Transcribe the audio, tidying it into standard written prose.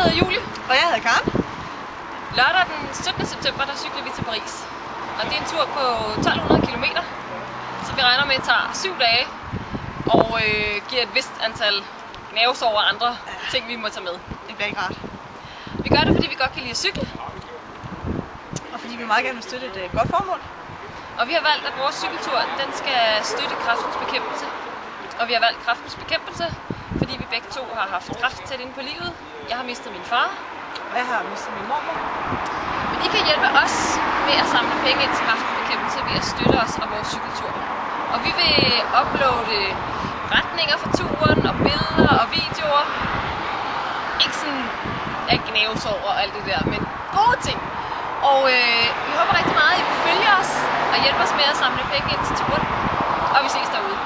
hedder Julie. Og jeg hedder Karen. Lørdag den 17. september, der cykler vi til Paris. Og det er en tur på 1200 km, så vi regner med at tage 7 dage og giver et vist antal gnavesår og andre ting, vi må tage med. Det bliver ikke rart. Vi gør det, fordi vi godt kan lide at cykle. Og fordi vi meget gerne vil støtte et godt formål. Og vi har valgt, at vores cykeltur den skal støtte kræftens bekæmpelse. Og vi har valgt kræftens bekæmpelse, fordi vi begge to har haft kræft tæt inde på livet. Jeg har mistet min far. Og jeg har mistet min mormor. Men I kan hjælpe os med at samle penge ind til kræftens bekæmpelse ved at støtte os og vores cykeltur. Og vi vil uploade retninger for turen og billeder og videoer. Ikke sådan af gnavesår og alt det der, men gode ting. Og vi håber rigtig meget, at I vil følge os og hjælpe os med at samle penge ind til turen. Og vi ses derude.